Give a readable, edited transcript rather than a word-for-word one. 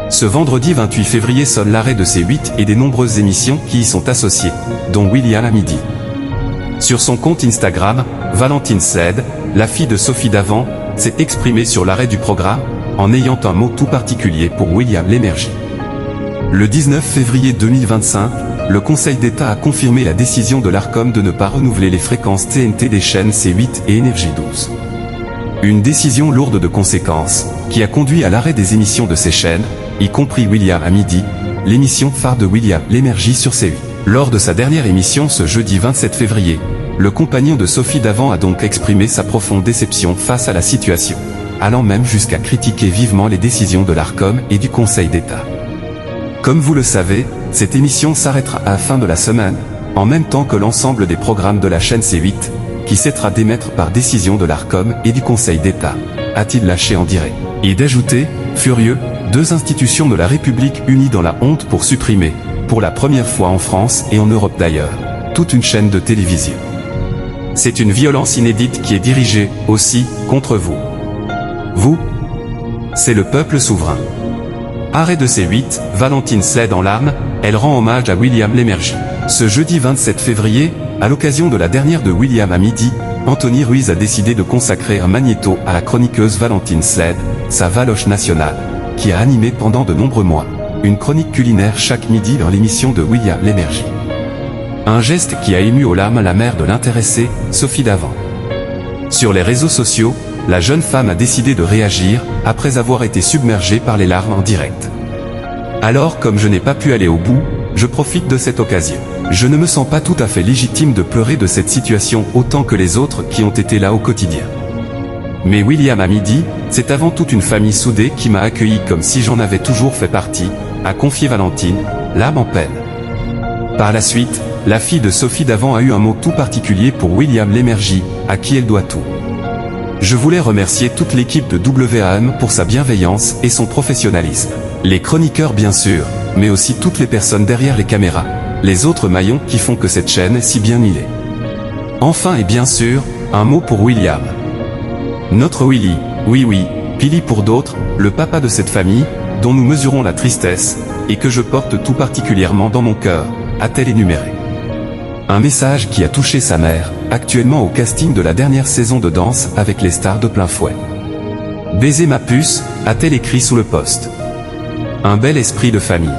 Ce vendredi 28 février sonne l'arrêt de C8 et des nombreuses émissions qui y sont associées, dont William à midi. Sur son compte Instagram, Valentine Sled, la fille de Sophie Davant, s'est exprimée sur l'arrêt du programme, en ayant un mot tout particulier pour William Lémergie. Le 19 février 2025, le Conseil d'État a confirmé la décision de l'Arcom de ne pas renouveler les fréquences TNT des chaînes C8 et Énergie 12. Une décision lourde de conséquences, qui a conduit à l'arrêt des émissions de ces chaînes, y compris William à midi, l'émission phare de William Lémergie sur C8. Lors de sa dernière émission ce jeudi 27 février, le compagnon de Sophie Davant a donc exprimé sa profonde déception face à la situation, allant même jusqu'à critiquer vivement les décisions de l'Arcom et du Conseil d'État. Comme vous le savez, cette émission s'arrêtera à la fin de la semaine, en même temps que l'ensemble des programmes de la chaîne C8, qui cessera d'émettre par décision de l'Arcom et du Conseil d'État, a-t-il lâché en direct. Et d'ajouter, furieux, 2 institutions de la République unies dans la honte pour supprimer, pour la première fois en France et en Europe d'ailleurs, toute une chaîne de télévision. C'est une violence inédite qui est dirigée, aussi, contre vous. Vous, c'est le peuple souverain. Arrêt de C8, Valentine Sled en larmes, elle rend hommage à William Lémergie. Ce jeudi 27 février, à l'occasion de la dernière de William à midi, Anthony Ruiz a décidé de consacrer un magnéto à la chroniqueuse Valentine Sled, sa Valoche nationale, qui a animé pendant de nombreux mois une chronique culinaire chaque midi dans l'émission de William Lémergie. Un geste qui a ému aux larmes la mère de l'intéressée, Sophie Davant. Sur les réseaux sociaux, la jeune femme a décidé de réagir, après avoir été submergée par les larmes en direct. Alors comme je n'ai pas pu aller au bout, je profite de cette occasion. Je ne me sens pas tout à fait légitime de pleurer de cette situation autant que les autres qui ont été là au quotidien. Mais William à midi, c'est avant tout une famille soudée qui m'a accueilli comme si j'en avais toujours fait partie, a confié Valentine, l'âme en peine. Par la suite, la fille de Sophie Davant a eu un mot tout particulier pour William Lémergie, à qui elle doit tout. Je voulais remercier toute l'équipe de WAM pour sa bienveillance et son professionnalisme. Les chroniqueurs bien sûr, mais aussi toutes les personnes derrière les caméras, les autres maillons qui font que cette chaîne est si bien huilée. Enfin et bien sûr, un mot pour William. Notre Willy, oui, Pili pour d'autres, le papa de cette famille, dont nous mesurons la tristesse, et que je porte tout particulièrement dans mon cœur, a-t-elle énuméré. Un message qui a touché sa mère, actuellement au casting de la dernière saison de Danse avec les stars de plein fouet. Baiser ma puce, a-t-elle écrit sous le post. Un bel esprit de famille.